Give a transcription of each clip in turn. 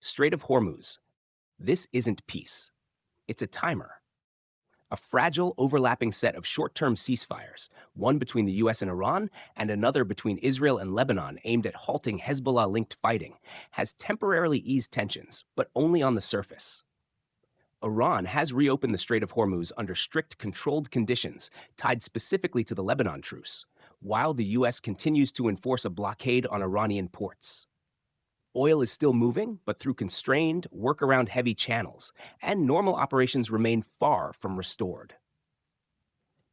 Strait of Hormuz. This isn't peace. It's a timer. A fragile, overlapping set of short-term ceasefires, one between the US and Iran and another between Israel and Lebanon aimed at halting Hezbollah-linked fighting, has temporarily eased tensions, but only on the surface. Iran has reopened the Strait of Hormuz under strict controlled conditions tied specifically to the Lebanon truce, while the US continues to enforce a blockade on Iranian ports. Oil is still moving, but through constrained, workaround-heavy channels, and normal operations remain far from restored.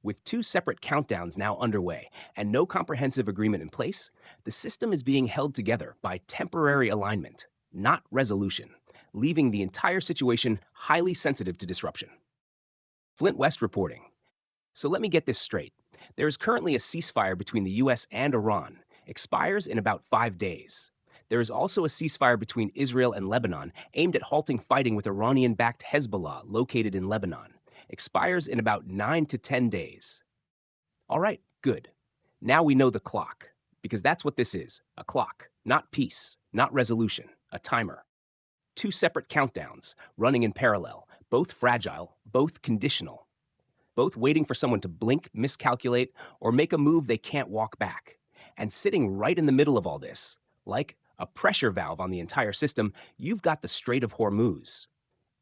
With two separate countdowns now underway and no comprehensive agreement in place, the system is being held together by temporary alignment, not resolution, leaving the entire situation highly sensitive to disruption. Flint West reporting. So let me get this straight. There is currently a ceasefire between the US and Iran, expires in about 5 days. There is also a ceasefire between Israel and Lebanon aimed at halting fighting with Iranian-backed Hezbollah located in Lebanon, expires in about 9 to 10 days. All right, good. Now we know the clock, because that's what this is, a clock, not peace, not resolution, a timer. Two separate countdowns, running in parallel, both fragile, both conditional, both waiting for someone to blink, miscalculate, or make a move they can't walk back. And sitting right in the middle of all this, like a pressure valve on the entire system, you've got the Strait of Hormuz.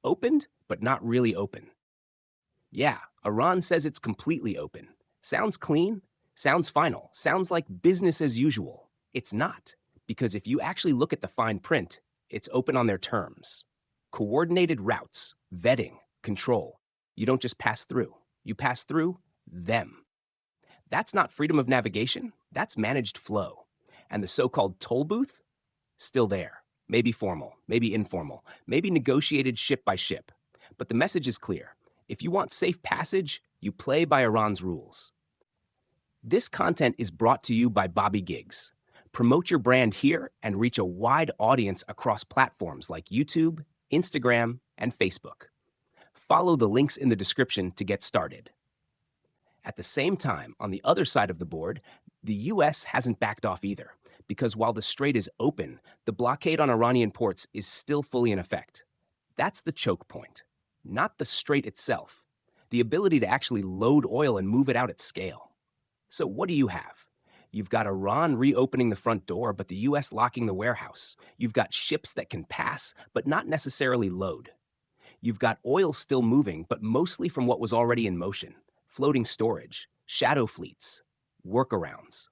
Opened, but not really open. Yeah, Iran says it's completely open. Sounds clean, sounds final, sounds like business as usual. It's not, because if you actually look at the fine print, it's open on their terms. Coordinated routes, vetting, control. You don't just pass through. You pass through them. That's not freedom of navigation, that's managed flow. And the so-called toll booth? Still there. Maybe formal, maybe informal, maybe negotiated ship by ship. But the message is clear. If you want safe passage, you play by Iran's rules. This content is brought to you by Bobby Gigs. Promote your brand here and reach a wide audience across platforms like YouTube, Instagram, and Facebook. Follow the links in the description to get started. At the same time, on the other side of the board, the US hasn't backed off either, because while the strait is open, the blockade on Iranian ports is still fully in effect. That's the choke point, not the strait itself, the ability to actually load oil and move it out at scale. So what do you have? You've got Iran reopening the front door, but the US locking the warehouse. You've got ships that can pass, but not necessarily load. You've got oil still moving, but mostly from what was already in motion. Floating storage, shadow fleets, workarounds.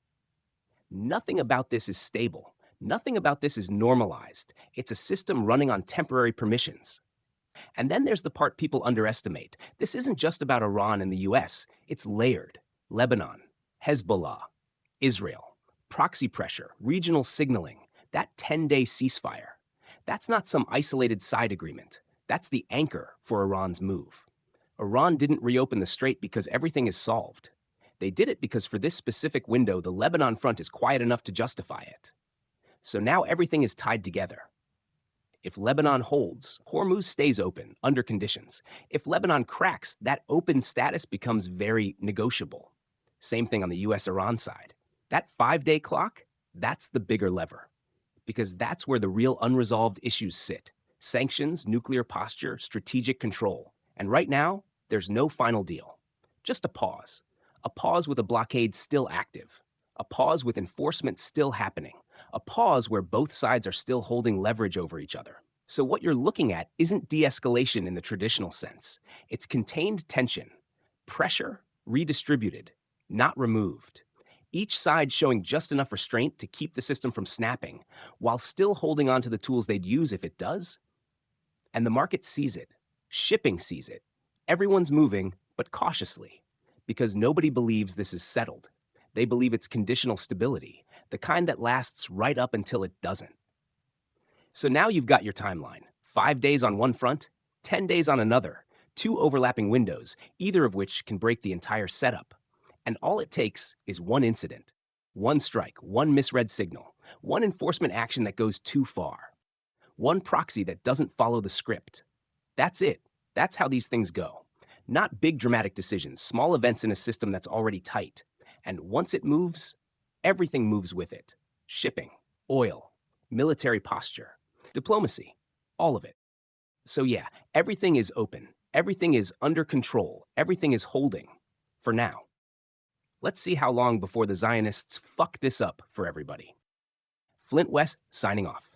Nothing about this is stable. Nothing about this is normalized. It's a system running on temporary permissions. And then there's the part people underestimate. This isn't just about Iran and the US. It's layered. Lebanon, Hezbollah, Israel, proxy pressure, regional signaling, that 10-day ceasefire. That's not some isolated side agreement. That's the anchor for Iran's move. Iran didn't reopen the strait because everything is solved. They did it because for this specific window, the Lebanon front is quiet enough to justify it. So now everything is tied together. If Lebanon holds, Hormuz stays open under conditions. If Lebanon cracks, that open status becomes very negotiable. Same thing on the US-Iran side. That 5-day clock, that's the bigger lever. Because that's where the real unresolved issues sit. Sanctions, nuclear posture, strategic control. And right now, there's no final deal. Just a pause. A pause with a blockade still active. A pause with enforcement still happening. A pause where both sides are still holding leverage over each other. So what you're looking at isn't de-escalation in the traditional sense. It's contained tension. Pressure redistributed, not removed. Each side showing just enough restraint to keep the system from snapping, while still holding on to the tools they'd use if it does. And the market sees it. Shipping sees it. Everyone's moving, but cautiously, because nobody believes this is settled. They believe it's conditional stability, the kind that lasts right up until it doesn't. So now you've got your timeline. 5 days on one front, 10 days on another, 2 overlapping windows, either of which can break the entire setup. And all it takes is one incident, one strike, one misread signal, one enforcement action that goes too far, one proxy that doesn't follow the script. That's it. That's how these things go. Not big dramatic decisions, small events in a system that's already tight. And once it moves, everything moves with it. Shipping, oil, military posture, diplomacy, all of it. So yeah, everything is open. Everything is under control. Everything is holding. For now. Let's see how long before the Zionists fuck this up for everybody. Flint West signing off.